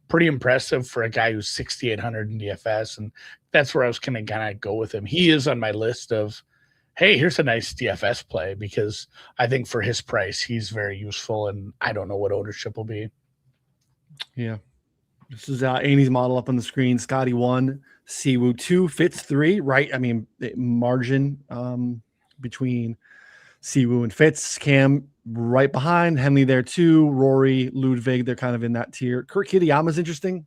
pretty impressive for a guy who's 6,800 in DFS. And that's where I was going to go with him. He is on my list of, hey, here's a nice DFS play, because I think for his price, he's very useful, and I don't know what ownership will be. Yeah. This is Annie's model up on the screen. Scotty 1, Siwoo 2, Fitz 3, right? I mean, the margin between Siwoo and Fitz. Cam right behind. Henley there too. Rory, Ludwig, they're kind of in that tier. Kurt Kitayama's interesting.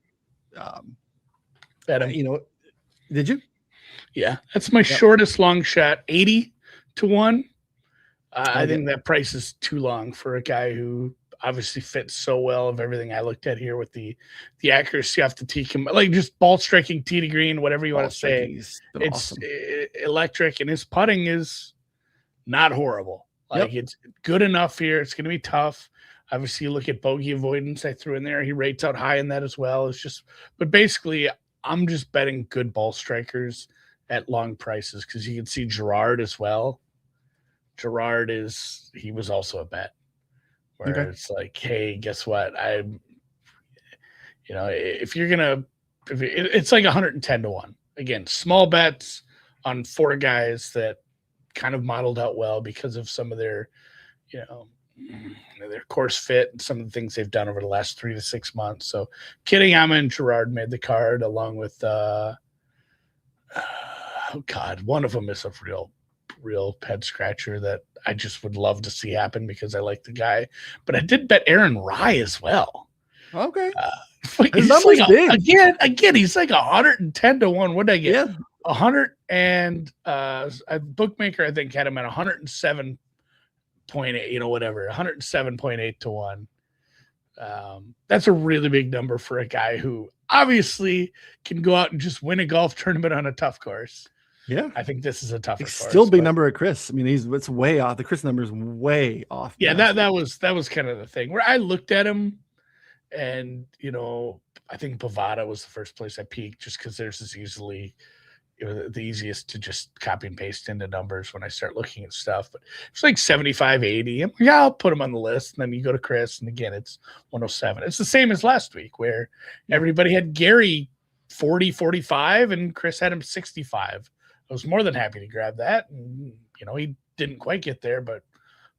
You know, did you? Yeah, that's my shortest long shot, 80 to 1. I think that price is too long for a guy who obviously fits so well of everything I looked at here with the accuracy off the tee, like just ball striking, tee to green, whatever you want to say. It's awesome. Electric, and his putting is not horrible. Like it's good enough here. It's going to be tough. Obviously, you look at bogey avoidance I threw in there. He rates out high in that as well. It's just, but basically, I'm just betting good ball strikers at long prices because you can see Gerard as well. Gerard he was also a bet where it's like, hey, guess what? If you're gonna, it's like 110 to 1. Again, small bets on 4 guys that kind of modeled out well because of some of their, their course fit and some of the things they've done over the last 3 to 6 months. So Kitayama and Gerard made the card along with, one of them is a real head scratcher that I just would love to see happen because I like the guy. But I did bet Aaron Rye as well. Okay. He's like again, he's like 110 to 1. What did I get? Yeah. 100 and a bookmaker, I think, had him at 107.8, 107.8 to 1. That's a really big number for a guy who obviously can go out and just win a golf tournament on a tough course. Yeah, I think this is a tougher course. Still big number at Chris. I mean, it's way off. The Chris number is way off. Yeah, that was kind of the thing where I looked at him, and I think Bovada was the first place I peaked just because theirs is easily the easiest to just copy and paste into numbers when I start looking at stuff. But it's like 75, 80. I'm like, yeah, I'll put him on the list. And then you go to Chris, and again, it's 107. It's the same as last week where everybody had Gary 40, 45, and Chris had him 65. I was more than happy to grab that. And, he didn't quite get there, but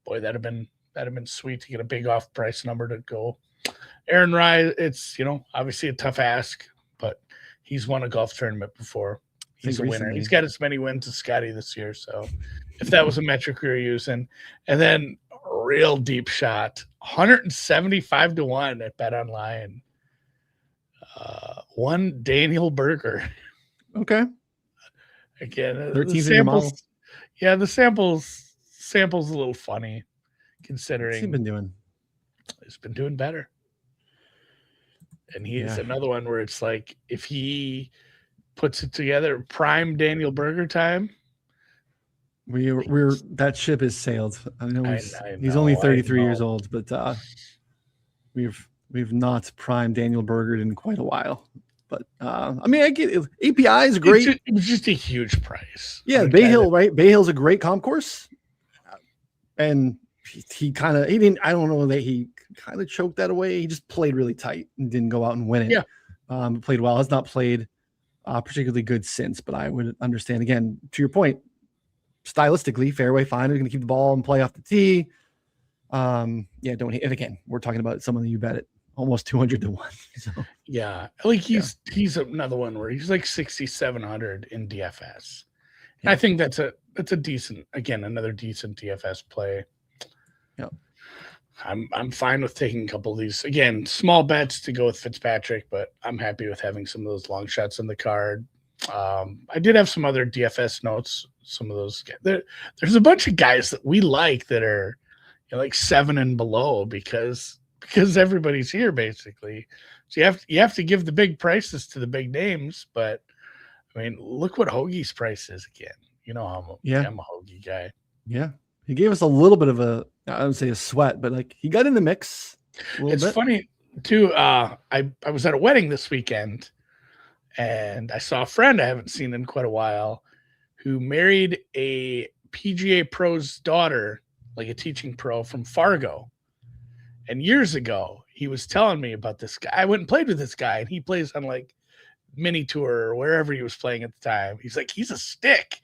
boy, that'd have been sweet to get a big off price number to go. Aaron Rye, it's, obviously a tough ask, but he's won a golf tournament before. He's a winner. He's got as many wins as Scotty this year. So if that was a metric we were using, and then a real deep shot, 175 to 1 at Bet Online. One Daniel Berger. Okay. Again, the samples. Yeah, the samples a little funny, considering what's he been doing? He's been doing better, and he's another one where it's like if he puts it together, prime Daniel Berger time. We're that ship has sailed. I know he's only 33 years old, but we've not primed Daniel Berger in quite a while. But I mean, I get it. API is great. It was just a huge price. Yeah, Bay Hill, right? Bay Hill's a great comp course, and he didn't. I don't know that he kind of choked that away. He just played really tight and didn't go out and win it. Yeah, played well. Has not played particularly good since. But I would understand again to your point. Stylistically, fairway fine. He's going to keep the ball and play off the tee. Don't. And again, we're talking about someone that you bet it. Almost 200 to 1. So. Yeah, like he's another one where he's like 6,700 in DFS. And I think that's a decent, again, another decent DFS play. Yeah, I'm fine with taking a couple of these. Again, small bets to go with Fitzpatrick, but I'm happy with having some of those long shots on the card. I did have some other DFS notes. Some of those there's a bunch of guys that we like that are like 7 and below because everybody's here basically. So you have to give the big prices to the big names, but I mean, look what Hoagie's price is again. I'm a Hoagie guy. Yeah. He gave us a little bit of I would say a sweat, but like he got in the mix. It's funny too. I was at a wedding this weekend and I saw a friend I haven't seen in quite a while who married a PGA pro's daughter, like a teaching pro from Fargo. And years ago, he was telling me about this guy. I went and played with this guy, and he plays on like mini tour or wherever he was playing at the time. He's like, he's a stick,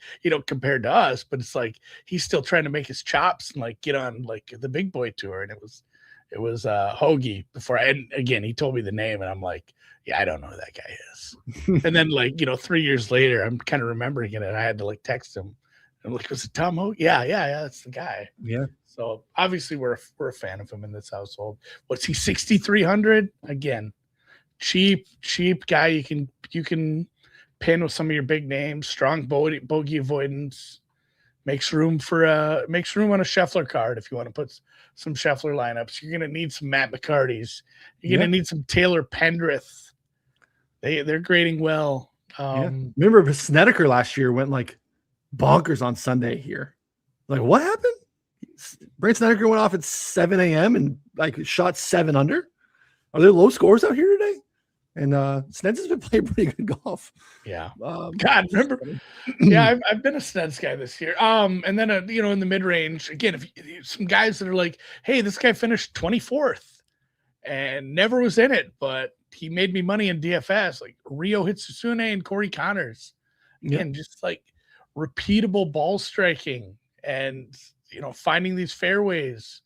compared to us, but it's like he's still trying to make his chops and like get on like the big boy tour. And it It was Hoagie before. And again, he told me the name, and I'm like, yeah, I don't know who that guy is. And then, like, 3 years later, I'm kind of remembering it, and I had to like text him. I'm like, was it Tom Hoagie? Yeah, that's the guy. Yeah. So obviously, we're a fan of him in this household. What's he? 6,300 again. Cheap guy. You can pin with some of your big names. Strong bogey avoidance. Makes room on a Scheffler card if you want to put some Scheffler lineups. You're going to need some Matt McCarty's. You're going to need some Taylor Pendrith. They're grading well. Remember Snedeker last year went like bonkers on Sunday here. Like, what happened? Brent Snedeker went off at 7 a.m. and like shot 7 under. Are there low scores out here today? And Sneds has been playing pretty good golf. Yeah. God, remember? Yeah, I've been a Sneds guy this year. And then in the mid range again, if some guys that are like, hey, this guy finished 24th and never was in it, but he made me money in DFS, like Rio Hitsusune and Corey Connors. Again, just like repeatable ball striking and finding these fairways,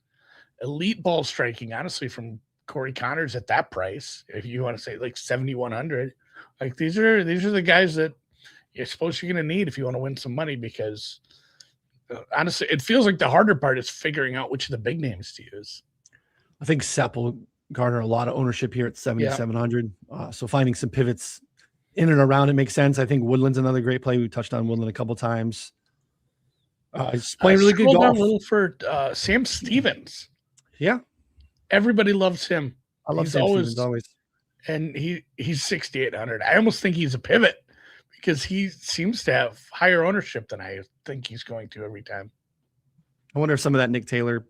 elite ball striking, honestly, from Corey Connors at that price. If you want to say like 7,100, like these are the guys that you're supposed you're going to need if you want to win some money, because honestly, it feels like the harder part is figuring out which of the big names to use. I think Sepp will garner a lot of ownership here at 7,700. So finding some pivots in and around it makes sense. I think Woodland's another great play. We touched on Woodland a couple times. He's playing really good golf. Down a little for Sam Stevens. Yeah. Everybody loves him. I love Sam Stevens always. And he's 6,800. I almost think he's a pivot because he seems to have higher ownership than I think he's going to every time. I wonder if some of that Nick Taylor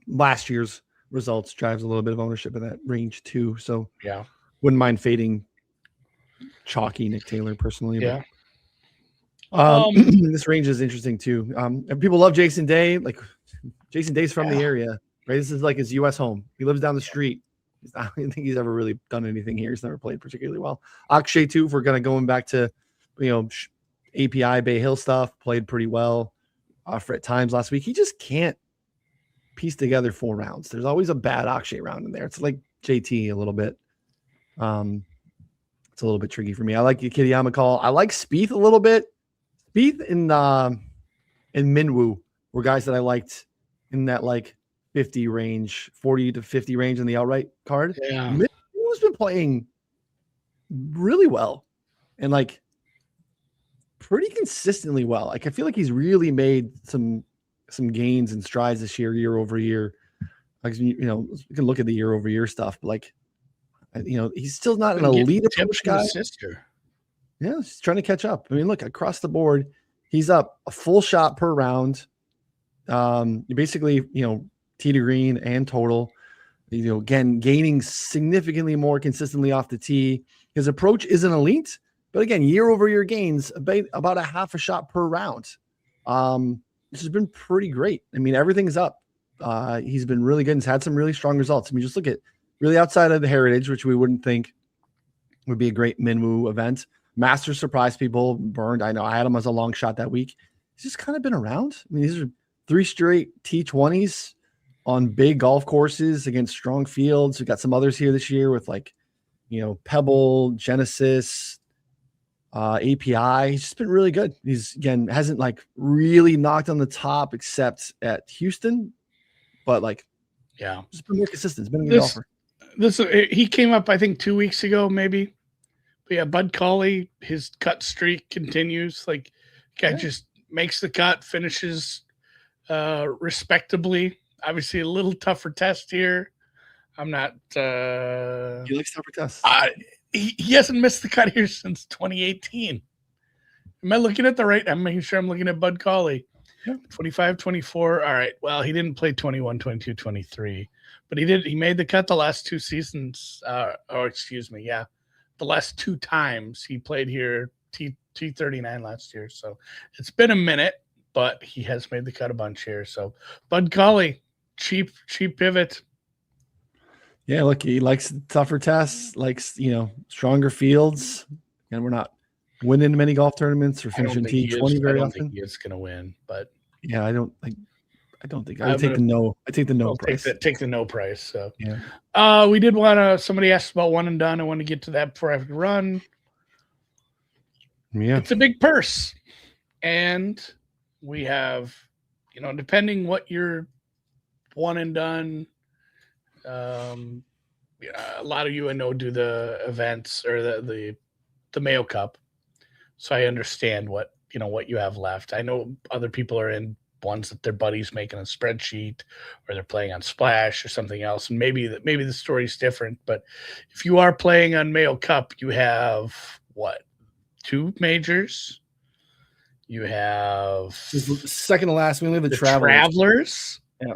last year's results drives a little bit of ownership in that range too. So yeah, wouldn't mind fading chalky Nick Taylor personally. Yeah. This range is interesting too. And people love Jason Day. Like Jason Day's from the area, right? This is like his U.S. home. He lives down the street. I don't think he's ever really done anything here. He's never played particularly well. Akshay too, if we're going to going back to, API Bay Hill stuff, played pretty well for at times last week. He just can't piece together 4 rounds. There's always a bad Akshay round in there. It's like JT a little bit. It's a little bit tricky for me. I like the Kitayama call. I like Spieth a little bit. Spieth and Minwoo were guys that I liked in that like 50 range, 40 to 50 range in the outright card. Yeah. Minwoo's been playing really well and like pretty consistently well. Like I feel like he's really made some gains and strides this year over year. Like, you can look at the year over year stuff, but like, he's still not an elite approach guy. Yeah, he's trying to catch up. I mean, look, across the board, he's up a full shot per round. You basically, tee to green and total, again, gaining significantly more consistently off the tee. His approach isn't elite, but again, year over year gains about a half a shot per round. This has been pretty great. I mean, everything's up. He's been really good and he's had some really strong results. I mean, just look at really outside of the Heritage, which we wouldn't think would be a great Minwoo event. Masters surprised people, burned. I know I had him as a long shot that week. He's just kind of been around. I mean, these are 3 straight T20s on big golf courses against strong fields. We got some others here this year with like, Pebble, Genesis, API. He's just been really good. He's again hasn't like really knocked on the top except at Houston, but like, just been more consistent. He's been a good golfer. He came up, I think 2 weeks ago, maybe. But yeah, Bud Cauley, his cut streak continues. Like, guy just makes the cut, finishes respectably. Obviously, a little tougher test here. I'm not. He likes tougher tests. He hasn't missed the cut here since 2018. Am I looking at the right? I'm making sure I'm looking at Bud Cauley. 25, 24. All right. Well, he didn't play 21, 22, 23. But he made the cut the last 2 seasons. The last 2 times he played here, T39 last year. So it's been a minute, but he has made the cut a bunch here. So Bud Cauley, cheap pivot. Yeah, look, he likes tougher tests, likes, stronger fields. And we're not winning many golf tournaments or finishing T20 very often. He is going to win, but yeah, I don't think I don't think I would take the no. I take the no price. Take the no price. So yeah. We did want to. Somebody asked about one and done. I want to get to that before I have to run. Yeah, it's a big purse, and we have, depending what your one and done. A lot of you I know do the events or the Mayo Cup, so I understand what you have left. I know other people are in ones that their buddies making a spreadsheet, or they're playing on Splash or something else, and maybe the story's different. But if you are playing on Mayo Cup, you have what? 2 majors. You have second to last. We only have the Travelers. Yeah.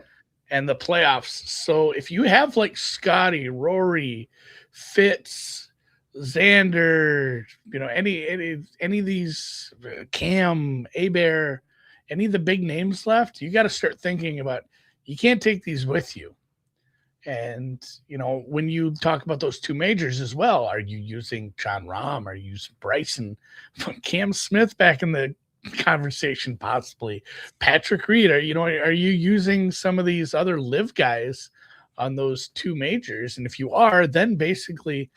And the playoffs. So if you have like Scotty, Rory, Fitz, Xander, any of these, Cam, Abear, any of the big names left, you got to start thinking about, you can't take these with you. And, when you talk about those 2 majors as well, are you using John Rahm? Are you using Bryson? Cam Smith back in the conversation, possibly Patrick Reed? Are you using some of these other live guys on those 2 majors? And if you are, then basically,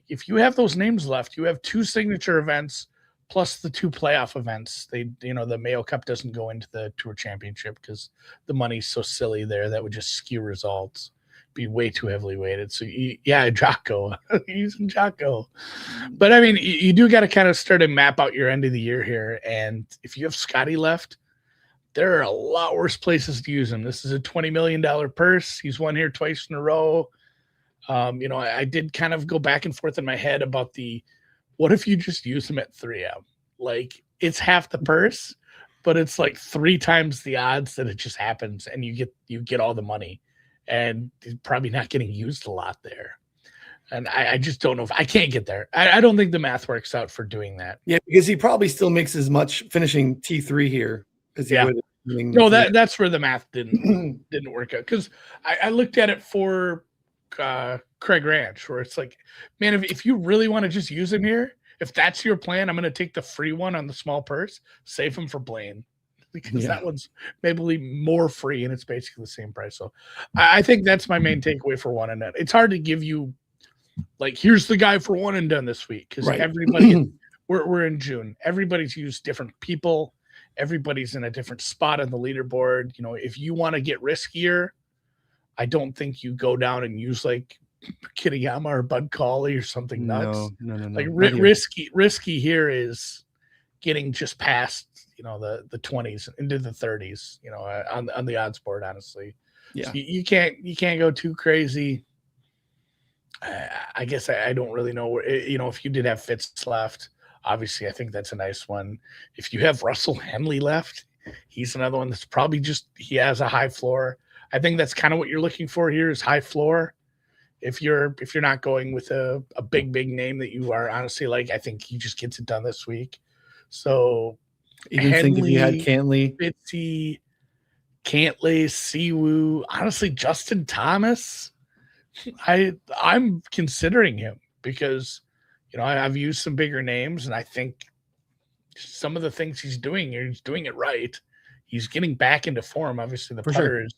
if you have those names left, you have 2 signature events plus the 2 playoff events. The Mayo Cup doesn't go into the Tour Championship because the money's so silly there that would just skew results, be way too heavily weighted. So Jocko, using Jocko. But I mean, you do got to kind of start to map out your end of the year here. And if you have Scotty left, there are a lot worse places to use him. This is a $20 million purse. He's won here twice in a row. I did kind of go back and forth in my head about what if you just use him at 3M? Like, it's half the purse, but it's like 3 times the odds that it just happens and you get all the money. And he's probably not getting used a lot there. And I just don't know if I can't get there. I don't think the math works out for doing that. Yeah, because he probably still makes as much finishing T3 here as he would. No, that's where the math didn't work out. Because I looked at it for Craig Ranch, where it's like, man, if you really want to just use him here, if that's your plan, I'm going to take the free one on the small purse, save him for Blaine. Because that one's maybe more free and it's basically the same price. So I think that's my main takeaway for one and done. It's hard to give you like, here's the guy for one and done this week. Because everybody, we're in June. Everybody's used different people. Everybody's in a different spot on the leaderboard. If you want to get riskier, I don't think you go down and use like Kitayama or Bud Cauley or something nuts. No. Like risky here is getting just past the 20s into the 30s, on the odds board, honestly. Yeah. So you can't go too crazy. I guess I don't really know where, if you did have Fitz left, obviously I think that's a nice one. If you have Russell Henley left, he's another one that's probably he has a high floor. I think that's kind of what you're looking for here is high floor. If you're not going with a big name that you are honestly like, I think he just gets it done this week. So even think if you had Cantlay, Fitzy, Cantlay, Siwoo, honestly, Justin Thomas, I'm considering him because I've used some bigger names, and I think some of the things he's doing it right. He's getting back into form. Obviously, the putters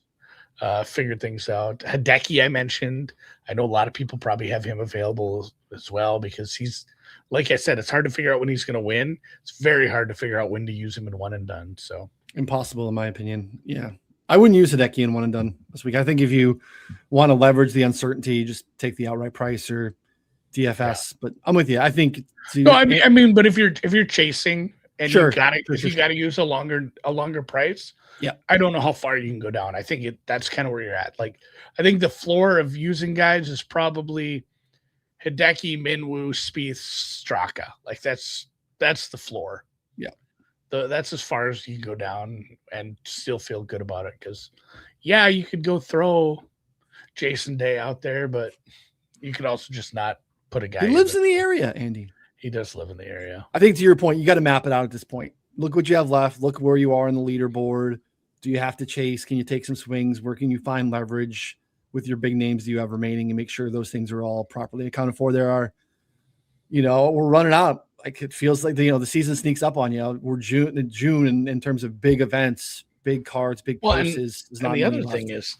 figured things out. Hideki, I mentioned. I know a lot of people probably have him available as well because he's, like I said, it's hard to figure out when he's going to win. It's very hard to figure out when to use him in one and done. So impossible, in my opinion. Yeah. I wouldn't use Hideki in one and done this week. I think if you want to leverage the uncertainty, just take the outright price or DFS. But I'm with you. I think. I mean, but if you're chasing and you got to use a longer price, I don't know how far you can go down. I think that's kind of where you're at. Like, I think the floor of using guys is probably Hideki, Minwoo, Spieth, Straka. Like that's the floor. Yeah. That's as far as you can go down and still feel good about it. Because, you could go throw Jason Day out there, but you could also just not put a guy. He lives in the area, Andy. He does live in the area. I think to your point, you got to map it out at this point. Look what you have left. Look where you are in the leaderboard. Do you have to chase? Can you take some swings? Where can you find leverage with your big names that you have remaining and make sure those things are all properly accounted for? There are, we're running out. Like, it feels like the season sneaks up on you. We're June in terms of big events. big cards, big Well, purses. Is not and the many other left. thing is,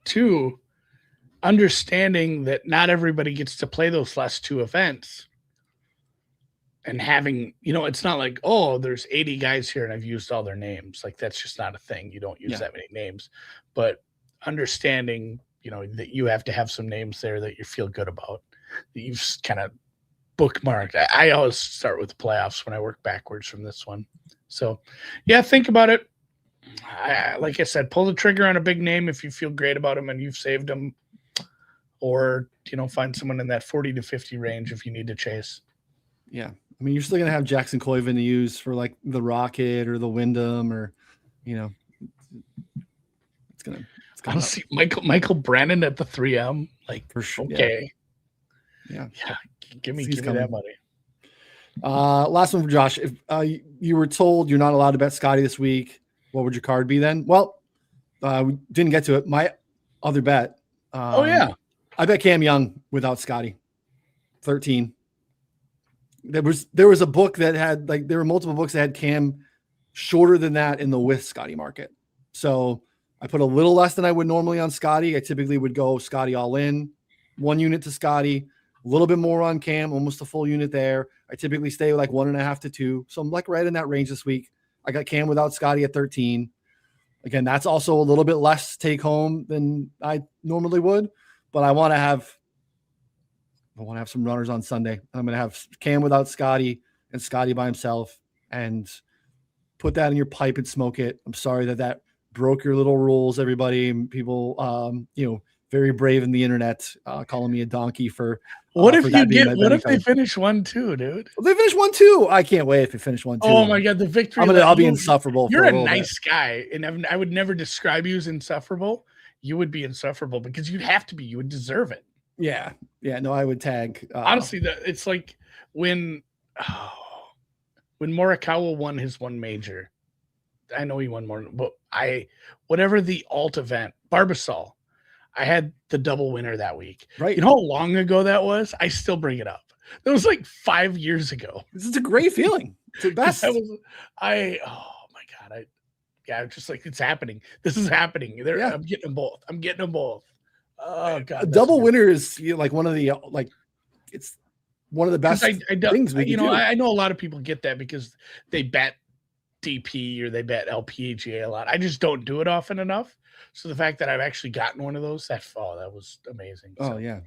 too, understanding that not everybody gets to play those last two events. And having, it's not like, oh, there's 80 guys here and I've used all their names. Like, that's just not a thing. You don't use that many names. But understanding, that you have to have some names there that you feel good about, that you've kind of bookmarked. I always start with the playoffs when I work backwards from this one. So, yeah, think about it. Like I said, pull the trigger on a big name if you feel great about them and you've saved them. Or, find someone in that 40 to 50 range if you need to chase. Yeah. I mean, you're still going to have Jackson Coyvin to use for like the Rocket or the Wyndham or, it's going to honestly, Michael Brannon at the 3M. Like, for sure. Okay. Yeah. Give me that money. Last one for Josh. If you were told you're not allowed to bet Scotty this week, what would your card be then? Well, we didn't get to it. My other bet. I bet Cam Young without Scotty. 13. There was a book that had there were multiple books that had Cam shorter than that in the with Scotty market. So I put a little less than I would normally on Scotty. I typically would go Scotty all in, 1 unit to Scotty, a little bit more on Cam, almost a full unit there. I typically stay like 1.5 to 2. So I'm like right in that range this week. I got Cam without Scotty at 13. Again, that's also a little bit less take home than I normally would, but I want to have some runners on Sunday. I'm going to have Cam without Scotty and Scotty by himself and put that in your pipe and smoke it. I'm sorry that broke your little rules, everybody. People, very brave in the internet, calling me a donkey for. What if they finish 1-2, dude? Well, they finish 1-2. I can't wait if they finish 1-2. Oh my God, the victory! I'll be insufferable. You're a nice guy, and I would never describe you as insufferable. You would be insufferable because you'd have to be. You would deserve it. Yeah. No, I would tag. Honestly, it's like when Morikawa won his one major. I know he won more, but whatever the alt event, Barbasol, I had the double winner that week. Right. You know how long ago that was? I still bring it up. That was like 5 years ago. This is a great feeling. It's the best. Oh my God. I'm just like, it's happening. This is happening. I'm getting them both. Oh God. A double winner is like one of the, it's one of the best things we can do. I know a lot of people get that because they bet DP or they bet LPGA a lot. I just don't do it often enough. So the fact that I've actually gotten one of those, that was amazing. Oh yeah.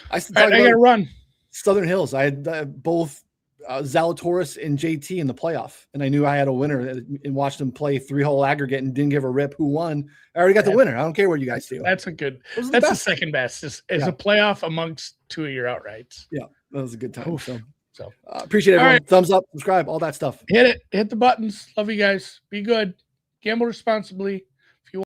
I got to run. Southern Hills. I had both Zalatoris and JT in the playoff, and I knew I had a winner and watched them play 3-hole aggregate and didn't give a rip who won. I already got the winner. I don't care what you guys do. That's the second best as a playoff amongst two of your outrights. Yeah, that was a good time. Oof. So appreciate everyone. Right. Thumbs up, subscribe, all that stuff. Hit the buttons. Love you guys. Be good. Gamble responsibly.